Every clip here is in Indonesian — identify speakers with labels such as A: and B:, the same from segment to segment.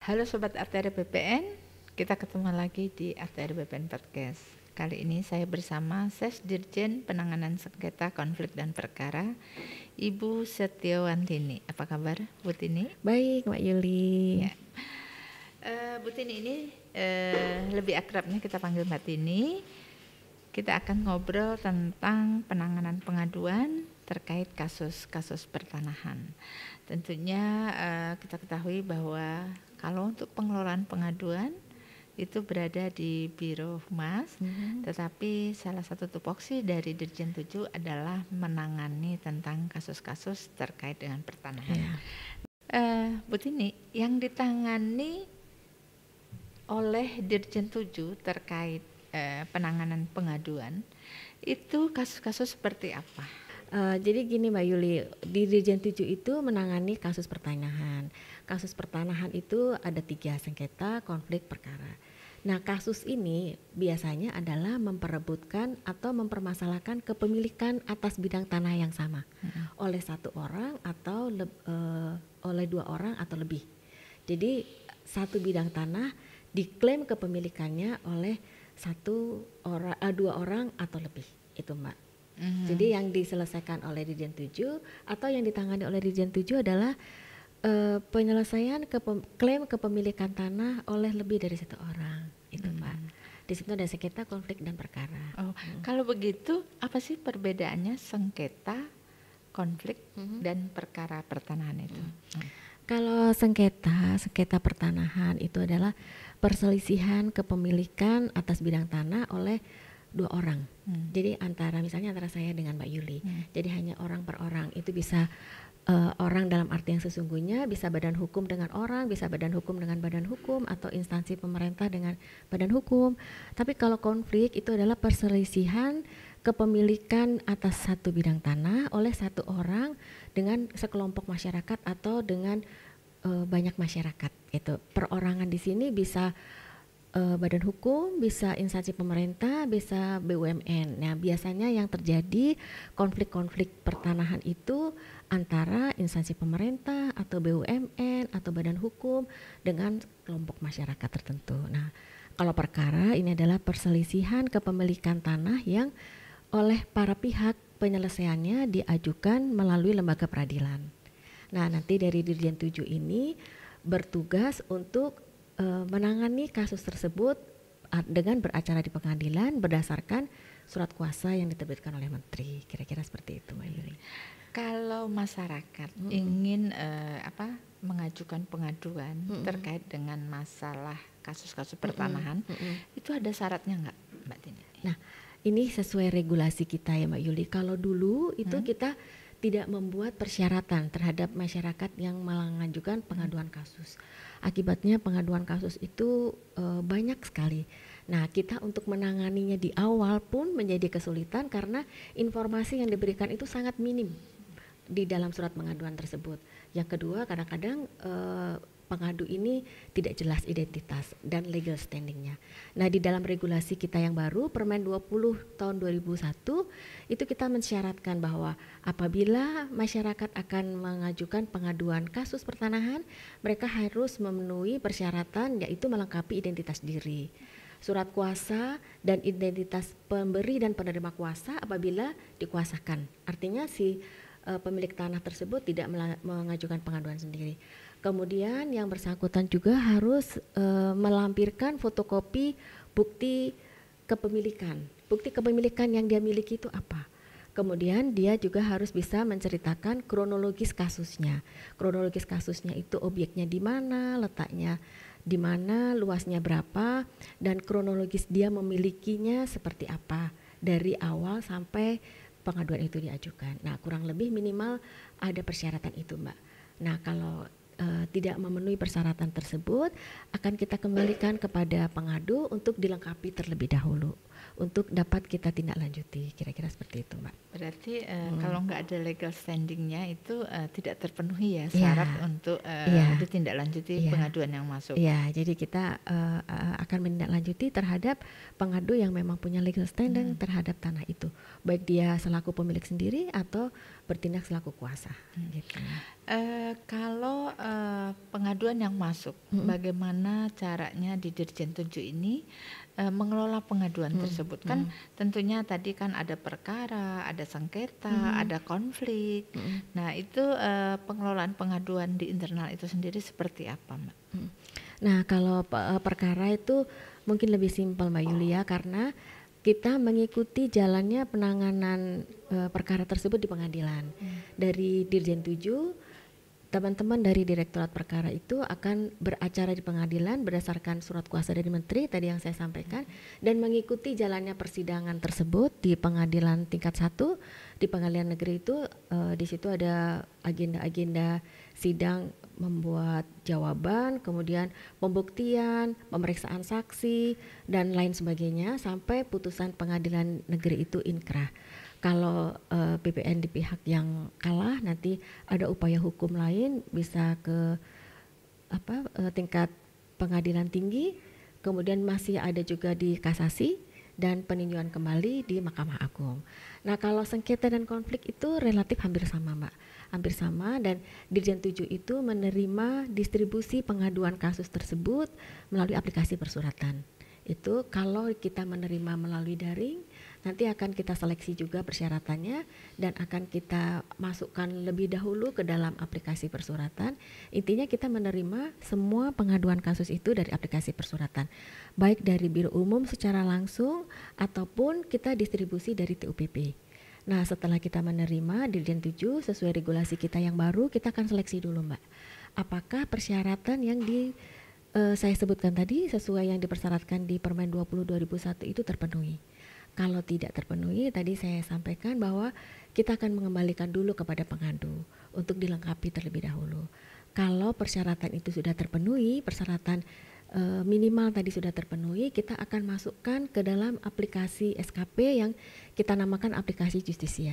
A: Halo Sobat ATR BPN, kita ketemu lagi di ATR BPN Podcast. Kali ini saya bersama Sesdirjen Penanganan Sengketa Konflik dan Perkara, Ibu Setiawantini. Apa kabar Bu Tini?
B: Baik Mbak Yuli.
A: Ya. Bu Tini ini lebih akrabnya kita panggil Mbak Tini. Kita akan ngobrol tentang penanganan pengaduan terkait kasus-kasus pertanahan. Tentunya kita ketahui bahwa kalau untuk pengelolaan pengaduan itu berada di Biro Humas, tetapi salah satu tupoksi dari Dirjen 7 adalah menangani tentang kasus-kasus terkait dengan pertanahan. Bu Tini, yang ditangani oleh Dirjen 7 terkait penanganan pengaduan itu kasus-kasus seperti apa?
B: Jadi gini Mbak Yuli, di Dirjen 7 itu menangani kasus pertanahan. Kasus pertanahan itu ada 3 sengketa, konflik, perkara. Nah kasus ini biasanya adalah memperebutkan atau mempermasalahkan kepemilikan atas bidang tanah yang sama oleh 1 orang atau oleh 2 orang atau lebih. Jadi 1 bidang tanah diklaim kepemilikannya oleh 2 orang atau lebih, itu Mbak. Jadi yang diselesaikan oleh Dirjen 7 atau yang ditangani oleh Dirjen 7 adalah penyelesaian klaim kepemilikan tanah oleh lebih dari 1 orang, itu Mbak. Di situ ada sengketa, konflik, dan perkara.
A: Kalau begitu, apa sih perbedaannya sengketa, konflik, dan perkara pertanahan itu?
B: Kalau sengketa pertanahan itu adalah perselisihan kepemilikan atas bidang tanah oleh 2 orang. Jadi misalnya antara saya dengan Mbak Yuli. Jadi hanya orang per orang. Itu bisa orang dalam arti yang sesungguhnya, bisa badan hukum dengan orang, bisa badan hukum dengan badan hukum, atau instansi pemerintah dengan badan hukum. Tapi kalau konflik itu adalah perselisihan kepemilikan atas 1 bidang tanah oleh 1 orang dengan sekelompok masyarakat atau dengan banyak masyarakat. Itu perorangan di sini bisa badan hukum, bisa instansi pemerintah, bisa BUMN. Nah, biasanya yang terjadi konflik-konflik pertanahan itu antara instansi pemerintah atau BUMN atau badan hukum dengan kelompok masyarakat tertentu. Nah, kalau perkara ini adalah perselisihan kepemilikan tanah yang oleh para pihak penyelesaiannya diajukan melalui lembaga peradilan. Nah, nanti dari Dirjen 7 ini bertugas untuk menangani kasus tersebut dengan beracara di pengadilan berdasarkan surat kuasa yang diterbitkan oleh Menteri. Kira-kira seperti itu Mbak Yuri.
A: Kalau masyarakat ingin mengajukan pengaduan terkait dengan masalah kasus-kasus pertanahan, itu ada syaratnya nggak Mbak Tini?
B: Nah, ini sesuai regulasi kita ya Mbak Yuli. Kalau dulu itu kita tidak membuat persyaratan terhadap masyarakat yang mengajukan pengaduan kasus. Akibatnya pengaduan kasus itu banyak sekali. Nah, kita untuk menanganinya di awal pun menjadi kesulitan karena informasi yang diberikan itu sangat minim di dalam surat pengaduan tersebut. Yang kedua, kadang-kadang pengadu ini tidak jelas identitas dan legal standingnya. Nah, di dalam regulasi kita yang baru, Permen 20 tahun 2001, itu kita mensyaratkan bahwa apabila masyarakat akan mengajukan pengaduan kasus pertanahan, mereka harus memenuhi persyaratan yaitu melengkapi identitas diri, surat kuasa, dan identitas pemberi dan penerima kuasa apabila dikuasakan. Artinya si pemilik tanah tersebut tidak mengajukan pengaduan sendiri. Kemudian yang bersangkutan juga harus melampirkan fotokopi bukti kepemilikan. Bukti kepemilikan yang dia miliki itu apa? Kemudian dia juga harus bisa menceritakan kronologis kasusnya. Kronologis kasusnya itu objeknya di mana, letaknya di mana, luasnya berapa, dan kronologis dia memilikinya seperti apa dari awal sampai pengaduan itu diajukan. Nah, kurang lebih minimal ada persyaratan itu, Mbak. Nah, kalau tidak memenuhi persyaratan tersebut, akan kita kembalikan kepada pengadu untuk dilengkapi terlebih dahulu. untuk dapat kita tindak lanjuti. Kira-kira seperti itu, Mbak.
A: Berarti kalau nggak ada legal standingnya itu tidak terpenuhi ya syarat untuk ditindaklanjuti pengaduan yang masuk.
B: Iya, jadi kita akan menindaklanjuti terhadap pengadu yang memang punya legal standing terhadap tanah itu, baik dia selaku pemilik sendiri atau bertindak selaku kuasa. Gitu.
A: Kalau pengaduan yang masuk, bagaimana caranya di Dirjen 7 ini mengelola pengaduan tersebut? Kan tentunya tadi kan ada perkara, ada sengketa, ada konflik. Nah itu pengelolaan pengaduan di internal itu sendiri seperti apa, Mbak?
B: Nah kalau perkara itu mungkin lebih simpel, Mbak Yulia, karena kita mengikuti jalannya penanganan perkara tersebut di pengadilan. Dari Dirjen 7, teman-teman dari Direktorat Perkara itu akan beracara di pengadilan berdasarkan surat kuasa dari Menteri tadi yang saya sampaikan, dan mengikuti jalannya persidangan tersebut di pengadilan tingkat 1. Di pengadilan negeri itu di situ ada agenda-agenda sidang, membuat jawaban, kemudian pembuktian, pemeriksaan saksi, dan lain sebagainya sampai putusan pengadilan negeri itu inkrah. Kalau PPN di pihak yang kalah, nanti ada upaya hukum lain, bisa ke tingkat pengadilan tinggi, kemudian masih ada juga di kasasi dan peninjauan kembali di Mahkamah Agung. Nah kalau sengketa dan konflik itu relatif hampir sama, Mbak, hampir sama, dan Dirjen 7 itu menerima distribusi pengaduan kasus tersebut melalui aplikasi persuratan. Itu kalau kita menerima melalui daring, nanti akan kita seleksi juga persyaratannya dan akan kita masukkan lebih dahulu ke dalam aplikasi persuratan. Intinya kita menerima semua pengaduan kasus itu dari aplikasi persuratan, baik dari Biro Umum secara langsung ataupun kita distribusi dari TUPP. Nah setelah kita menerima Dirjen 7 sesuai regulasi kita yang baru, kita akan seleksi dulu, Mbak, apakah persyaratan yang saya sebutkan tadi sesuai yang dipersyaratkan di Permen 20/2001 itu terpenuhi. Kalau tidak terpenuhi, tadi saya sampaikan bahwa kita akan mengembalikan dulu kepada pengadu untuk dilengkapi terlebih dahulu. Kalau persyaratan itu sudah terpenuhi, persyaratan minimal tadi sudah terpenuhi, kita akan masukkan ke dalam aplikasi SKP yang kita namakan aplikasi Justisia.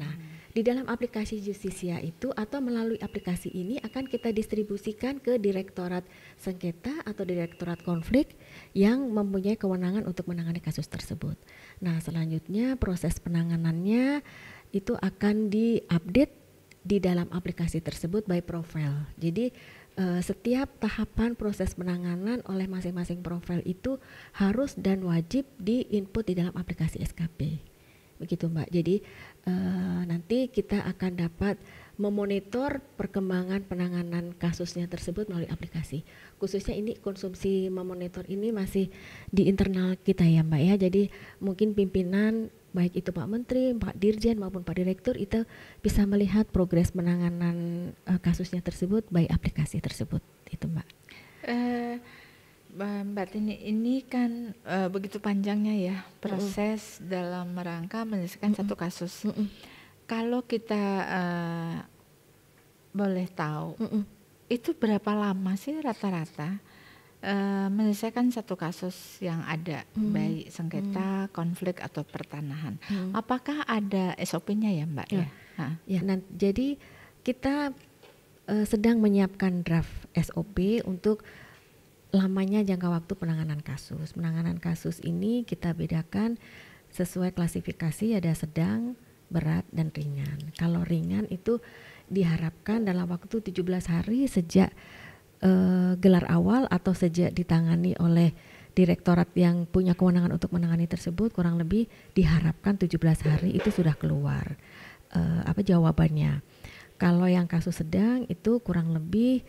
B: Nah, di dalam aplikasi Justisia itu atau melalui aplikasi ini akan kita distribusikan ke Direktorat Sengketa atau Direktorat Konflik yang mempunyai kewenangan untuk menangani kasus tersebut. Nah, selanjutnya proses penanganannya itu akan diupdate di dalam aplikasi tersebut by profile. Jadi setiap tahapan proses penanganan oleh masing-masing profil itu harus dan wajib diinput di dalam aplikasi SKP. Begitu, Mbak. Jadi nanti kita akan dapat memonitor perkembangan penanganan kasusnya tersebut melalui aplikasi. Khususnya ini konsumsi memonitor ini masih di internal kita ya, Mbak ya. Jadi mungkin pimpinan baik itu Pak Menteri, Pak Dirjen maupun Pak Direktur itu bisa melihat progres penanganan kasusnya tersebut by aplikasi tersebut. Itu, Mbak.
A: Mbak Tini, ini kan begitu panjangnya ya proses dalam rangka menyelesaikan satu kasus. Kalau kita boleh tahu, itu berapa lama sih rata-rata menyelesaikan satu kasus yang ada, baik sengketa, konflik atau pertanahan? Apakah ada SOP-nya ya, Mbak?
B: Jadi kita sedang menyiapkan draft SOP untuk lamanya jangka waktu penanganan kasus. Penanganan kasus ini kita bedakan sesuai klasifikasi, ada sedang, berat, dan ringan. Kalau ringan itu diharapkan dalam waktu 17 hari sejak gelar awal atau sejak ditangani oleh direktorat yang punya kewenangan untuk menangani tersebut, kurang lebih diharapkan 17 hari itu sudah keluar jawabannya. Kalau yang kasus sedang itu kurang lebih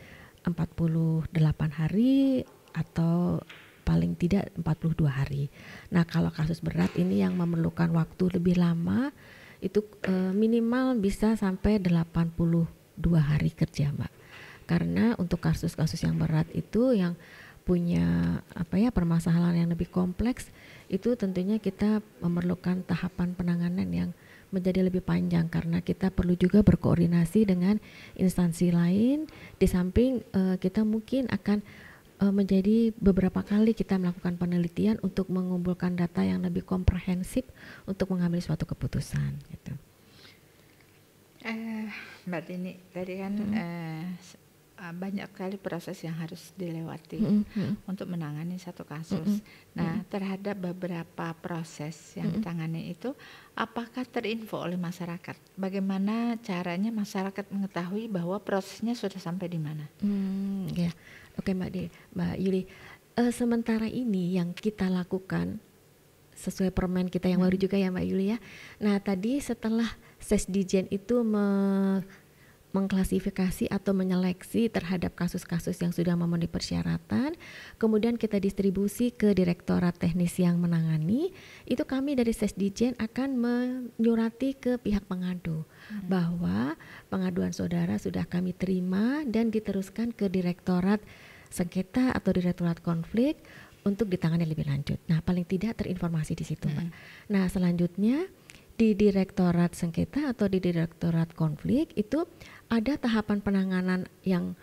B: 48 hari atau paling tidak 42 hari. Nah, kalau kasus berat ini yang memerlukan waktu lebih lama itu minimal bisa sampai 82 hari kerja, Mbak. Karena untuk kasus-kasus yang berat itu yang punya permasalahan yang lebih kompleks, itu tentunya kita memerlukan tahapan penanganan yang menjadi lebih panjang karena kita perlu juga berkoordinasi dengan instansi lain, di samping kita mungkin akan menjadi beberapa kali kita melakukan penelitian untuk mengumpulkan data yang lebih komprehensif untuk mengambil suatu keputusan gitu.
A: Mbak Tini, tadi kan banyak sekali proses yang harus dilewati untuk menangani satu kasus. Nah, terhadap beberapa proses yang ditangani itu, apakah terinfo oleh masyarakat? Bagaimana caranya masyarakat mengetahui bahwa prosesnya sudah sampai di mana?
B: Ya, oke Mbak Yuli. Sementara ini yang kita lakukan sesuai permen kita yang baru juga ya Mbak Yuli ya. Nah, tadi setelah Sesdijen itu mengklasifikasi atau menyeleksi terhadap kasus-kasus yang sudah memenuhi persyaratan, kemudian kita distribusi ke Direktorat Teknis yang menangani, itu kami dari Sesdijen akan menyurati ke pihak pengadu bahwa pengaduan saudara sudah kami terima dan diteruskan ke Direktorat Sengketa atau Direktorat Konflik untuk ditangani lebih lanjut. Nah, paling tidak terinformasi di situ, Mbak. Nah, selanjutnya di Direktorat Sengketa atau di Direktorat Konflik itu ada tahapan penanganan yang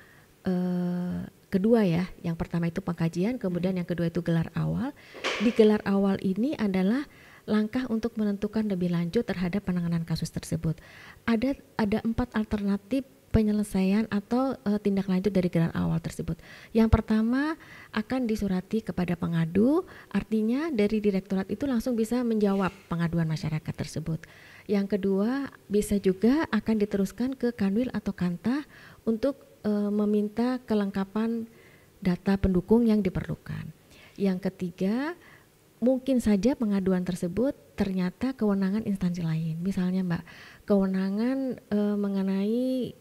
B: kedua ya. Yang pertama itu pengkajian, kemudian yang kedua itu gelar awal. Di gelar awal ini adalah langkah untuk menentukan lebih lanjut terhadap penanganan kasus tersebut. Ada 4 alternatif penyelesaian atau tindak lanjut dari gelar awal tersebut. Yang pertama akan disurati kepada pengadu, artinya dari direktorat itu langsung bisa menjawab pengaduan masyarakat tersebut. Yang kedua bisa juga akan diteruskan ke Kanwil atau Kantah untuk meminta kelengkapan data pendukung yang diperlukan. Yang ketiga, mungkin saja pengaduan tersebut ternyata kewenangan instansi lain. Misalnya Mbak, kewenangan mengenai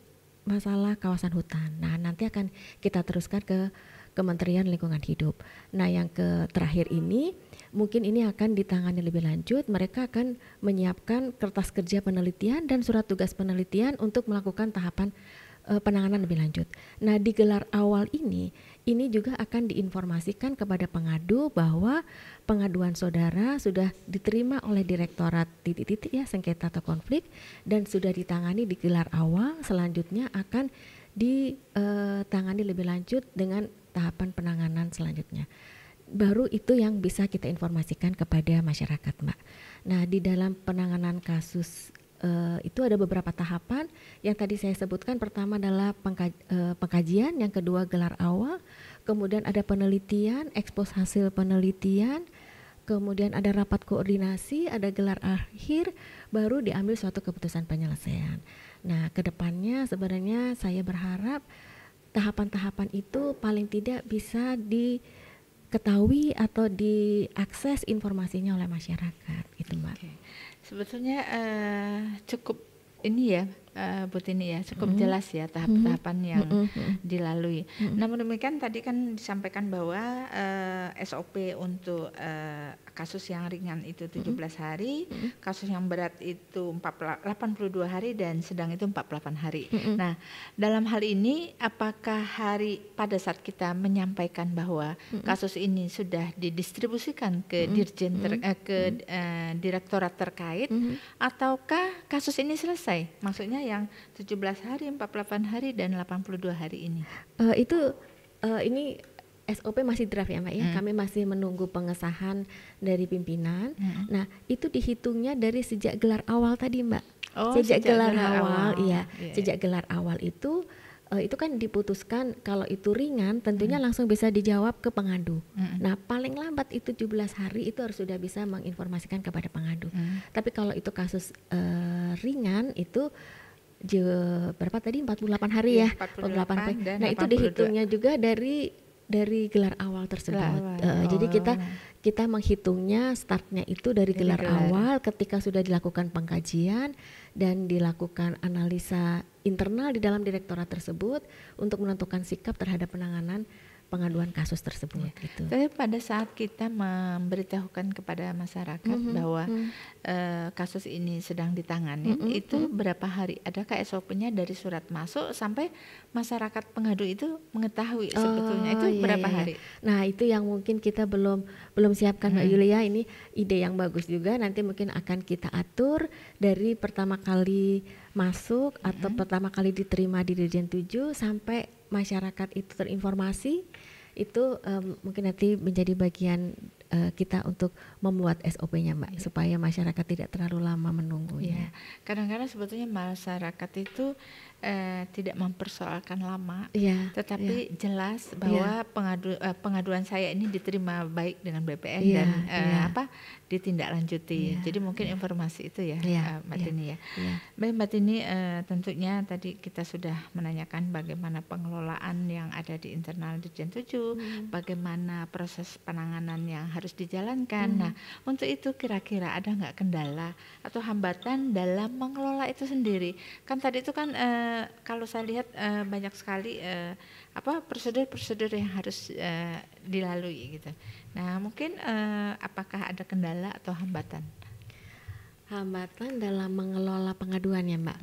B: masalah kawasan hutan. Nah, nanti akan kita teruskan ke Kementerian Lingkungan Hidup. Nah, yang terakhir ini mungkin ini akan ditangani lebih lanjut. Mereka akan menyiapkan kertas kerja penelitian dan surat tugas penelitian untuk melakukan tahapan penanganan lebih lanjut. Nah, di gelar awal ini juga akan diinformasikan kepada pengadu bahwa pengaduan saudara sudah diterima oleh Direktorat titik-titik ya sengketa atau konflik dan sudah ditangani di gelar awal. Selanjutnya akan ditangani lebih lanjut dengan tahapan penanganan selanjutnya. Baru itu yang bisa kita informasikan kepada masyarakat, Mbak. Nah, di dalam penanganan kasus itu ada beberapa tahapan yang tadi saya sebutkan. Pertama adalah pengkajian, yang kedua gelar awal, kemudian ada penelitian, ekspos hasil penelitian, kemudian ada rapat koordinasi, ada gelar akhir, baru diambil suatu keputusan penyelesaian. Nah, kedepannya sebenarnya saya berharap tahapan-tahapan itu paling tidak bisa diketahui atau diakses informasinya oleh masyarakat, gitu Mbak.
A: Okay. Sebetulnya cukup ini ya Bu Tini ya, cukup jelas ya tahap-tahapan yang dilalui. Namun demikian tadi kan disampaikan bahwa SOP untuk kasus yang ringan itu 17 hari, kasus yang berat itu 82 hari dan sedang itu 48 hari. Nah, dalam hal ini apakah pada saat kita menyampaikan bahwa kasus ini sudah didistribusikan ke dirjen direktorat terkait ataukah kasus ini selesai? Maksudnya yang 17 hari, 48 hari dan 82 hari ini.
B: Ini SOP masih draft ya Mbak ya, kami masih menunggu pengesahan dari pimpinan. Nah, itu dihitungnya dari sejak gelar awal tadi Mbak. Sejak gelar awal. Iya. Sejak gelar awal itu kan diputuskan kalau itu ringan tentunya langsung bisa dijawab ke pengadu. Nah, paling lambat itu 17 hari itu harus sudah bisa menginformasikan kepada pengadu. Tapi kalau itu kasus ringan itu berapa tadi 48 hari ya, 48 hari. Nah, itu dihitungnya juga dari gelar awal tersebut. Jadi kita menghitungnya startnya itu dari gelar awal ketika sudah dilakukan pengkajian dan dilakukan analisa internal di dalam direktorat tersebut untuk menentukan sikap terhadap penanganan pengaduan kasus tersebut. Gitu.
A: Tapi pada saat kita memberitahukan kepada masyarakat bahwa kasus ini sedang ditangani, itu berapa hari? Adakah SOP-nya dari surat masuk sampai masyarakat pengadu itu mengetahui sebetulnya itu berapa hari?
B: Nah, itu yang mungkin kita belum siapkan Mbak Yulia. Ini ide yang bagus juga. Nanti mungkin akan kita atur dari pertama kali masuk atau pertama kali diterima di Dirjen 7 sampai masyarakat itu terinformasi itu mungkin nanti menjadi bagian kita untuk membuat SOP-nya Mbak, supaya masyarakat tidak terlalu lama menunggunya.
A: Kadang-kadang sebetulnya masyarakat itu tidak mempersoalkan lama, tetapi jelas bahwa pengaduan saya ini diterima baik dengan BPN dan ditindaklanjuti. Jadi mungkin informasi itu ya, Mbak Tini ya. Baik Mbak Tini, tentunya tadi kita sudah menanyakan bagaimana pengelolaan yang ada di internal Dirjen 7, bagaimana proses penanganan yang harus dijalankan. Nah, untuk itu kira-kira ada nggak kendala atau hambatan dalam mengelola itu sendiri? Kan tadi itu kan kalau saya lihat banyak sekali prosedur-prosedur yang harus dilalui gitu. Nah, mungkin apakah ada kendala atau hambatan?
B: Hambatan dalam mengelola pengaduan ya Mbak.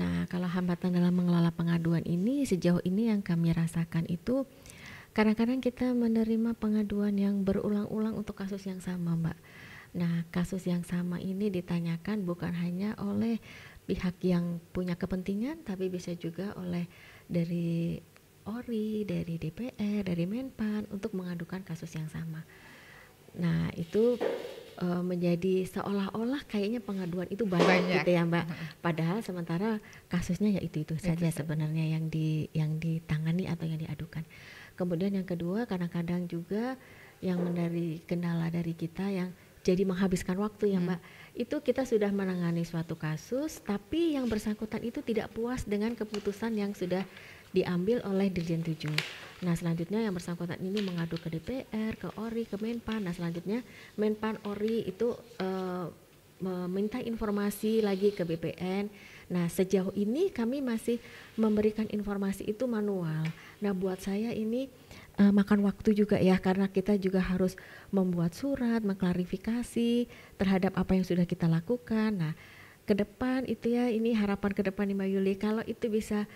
B: Nah, kalau hambatan dalam mengelola pengaduan ini sejauh ini yang kami rasakan itu kadang-kadang kita menerima pengaduan yang berulang-ulang untuk kasus yang sama Mbak. Nah, kasus yang sama ini ditanyakan bukan hanya oleh pihak yang punya kepentingan, tapi bisa juga oleh dari ORI, dari DPR, dari Menpan untuk mengadukan kasus yang sama. Nah, itu menjadi seolah-olah kayaknya pengaduan itu banyak gitu ya Mbak. Padahal sementara kasusnya ya itu saja sebenarnya yang ditangani atau yang diadukan. Kemudian yang kedua, kadang-kadang juga yang dari kendala dari kita yang jadi menghabiskan waktu ya Mbak. Itu kita sudah menangani suatu kasus, tapi yang bersangkutan itu tidak puas dengan keputusan yang sudah diambil oleh Dirjen 7. Nah, selanjutnya yang bersangkutan ini mengadu ke DPR, ke ORI, ke Menpan. Nah, selanjutnya Menpan ORI itu meminta informasi lagi ke BPN. Nah, sejauh ini kami masih memberikan informasi itu manual. Nah, buat saya ini makan waktu juga ya, karena kita juga harus membuat surat, mengklarifikasi terhadap apa yang sudah kita lakukan. Nah, ke depan itu ya, ini harapan ke depan Mbak Yuli, kalau itu bisa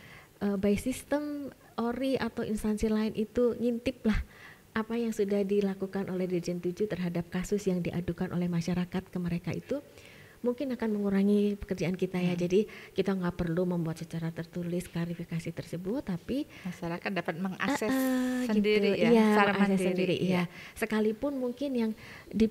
B: by system ORI atau instansi lain itu ngintip lah apa yang sudah dilakukan oleh Dirjen 7 terhadap kasus yang diadukan oleh masyarakat ke mereka, itu mungkin akan mengurangi pekerjaan kita ya. Jadi kita nggak perlu membuat secara tertulis klarifikasi tersebut, tapi
A: masyarakat dapat mengakses sendiri gitu, ya, secara mandiri.
B: Ya. Sekalipun mungkin yang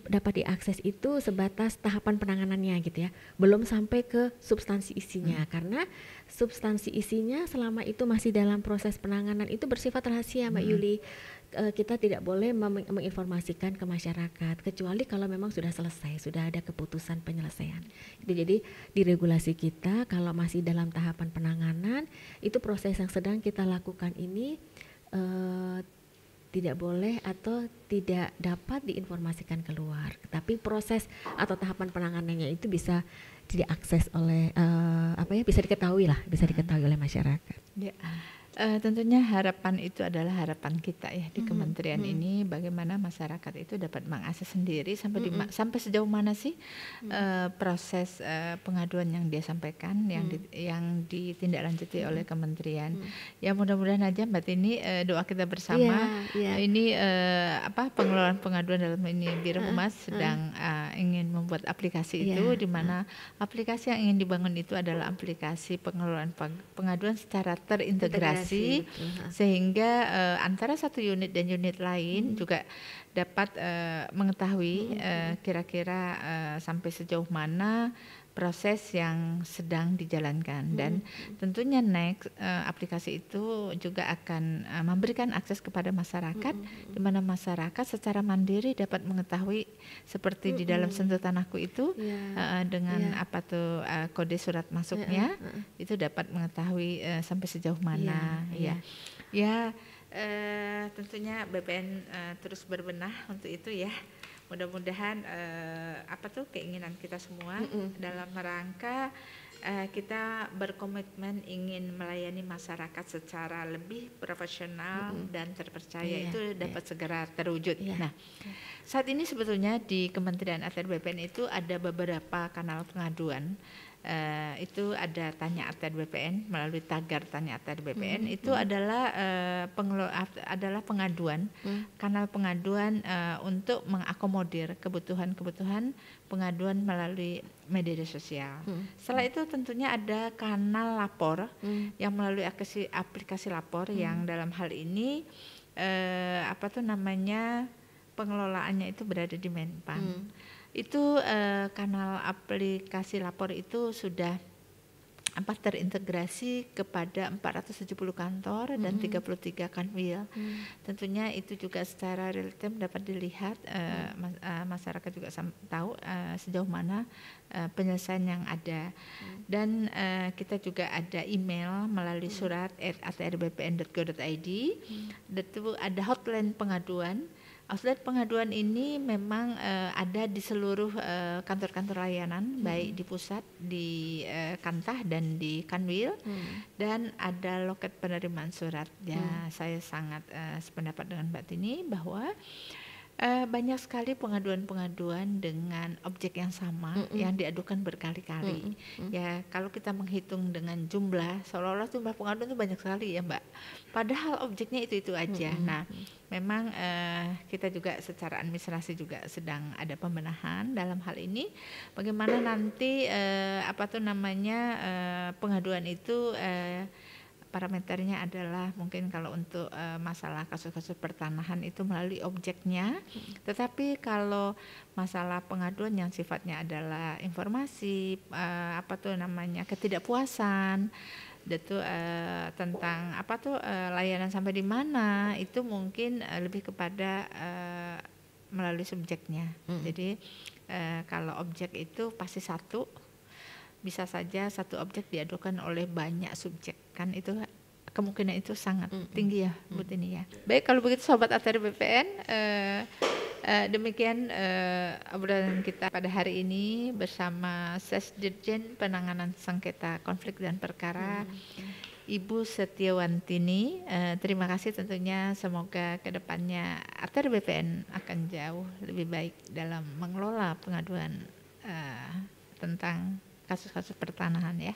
B: dapat diakses itu sebatas tahapan penanganannya gitu ya, belum sampai ke substansi isinya, karena substansi isinya selama itu masih dalam proses penanganan itu bersifat rahasia Mbak Yuli. Kita tidak boleh menginformasikan ke masyarakat kecuali kalau memang sudah selesai, sudah ada keputusan penyelesaian. Jadi di regulasi kita kalau masih dalam tahapan penanganan, itu proses yang sedang kita lakukan ini tidak boleh atau tidak dapat diinformasikan keluar. Tapi proses atau tahapan penanganannya itu bisa diakses oleh bisa diketahui oleh masyarakat.
A: Ya. Tentunya harapan itu adalah harapan kita ya di kementerian ini, bagaimana masyarakat itu dapat mengakses sendiri sampai sejauh mana sih proses pengaduan yang dia sampaikan, yang ditindaklanjuti oleh kementerian. Ya mudah-mudahan aja Mbak Tini, doa kita bersama ini pengelolaan pengaduan dalam ini Biro Humas sedang ingin membuat aplikasi itu, di mana aplikasi yang ingin dibangun itu adalah aplikasi pengelolaan pengaduan secara terintegrasi. Sehingga antara satu unit dan unit lain juga dapat mengetahui kira-kira sampai sejauh mana proses yang sedang dijalankan, dan tentunya next aplikasi itu juga akan memberikan akses kepada masyarakat, di mana masyarakat secara mandiri dapat mengetahui seperti di dalam Sentuh Tanahku itu dengan kode surat masuknya itu dapat mengetahui sampai sejauh mana tentunya BPN terus berbenah untuk itu ya. Mudah-mudahan keinginan kita semua dalam rangka kita berkomitmen ingin melayani masyarakat secara lebih profesional dan terpercaya itu dapat segera terwujud. Nah, saat ini sebetulnya di Kementerian ATR BPN itu ada beberapa kanal pengaduan. Itu ada Tanya ATR BPN melalui tagar Tanya ATR BPN, itu adalah pengaduan, kanal pengaduan untuk mengakomodir kebutuhan pengaduan melalui media sosial. Setelah itu tentunya ada kanal lapor yang melalui aplikasi lapor yang dalam hal ini pengelolaannya itu berada di Menpan. Itu kanal aplikasi lapor itu sudah terintegrasi kepada 470 kantor dan 33 kanwil. Tentunya itu juga secara real time dapat dilihat, masyarakat juga tahu sejauh mana penyelesaian yang ada. Dan kita juga ada email melalui surat @atrbpn.go.id. Itu ada hotline pengaduan. Outlet pengaduan ini memang ada di seluruh kantor-kantor layanan, baik di pusat, di Kantah dan di Kanwil, dan ada loket penerimaan surat. Ya, saya sangat sependapat dengan Mbak Tini bahwa banyak sekali pengaduan-pengaduan dengan objek yang sama yang diadukan berkali-kali. Ya, kalau kita menghitung dengan jumlah, seolah-olah jumlah pengaduan itu banyak sekali ya Mbak. Padahal objeknya itu aja. Nah, memang kita juga secara administrasi juga sedang ada pembenahan dalam hal ini. Bagaimana nanti pengaduan itu parameternya adalah mungkin kalau untuk masalah kasus-kasus pertanahan itu melalui objeknya, tetapi kalau masalah pengaduan yang sifatnya adalah informasi ketidakpuasan itu tentang layanan sampai di mana, itu mungkin lebih kepada melalui subjeknya. Jadi kalau objek itu pasti satu, bisa saja satu objek diadukan oleh banyak subjek, kan itu kemungkinan itu sangat tinggi ya Bu Tini ya. Baik, kalau begitu Sobat ATR BPN, demikian obrolan kita pada hari ini bersama Sesdirjen Penanganan Sengketa Konflik dan Perkara Ibu Setiawantini. Terima kasih tentunya, semoga kedepannya ATR BPN akan jauh lebih baik dalam mengelola pengaduan tentang kasus-kasus pertanahan ya.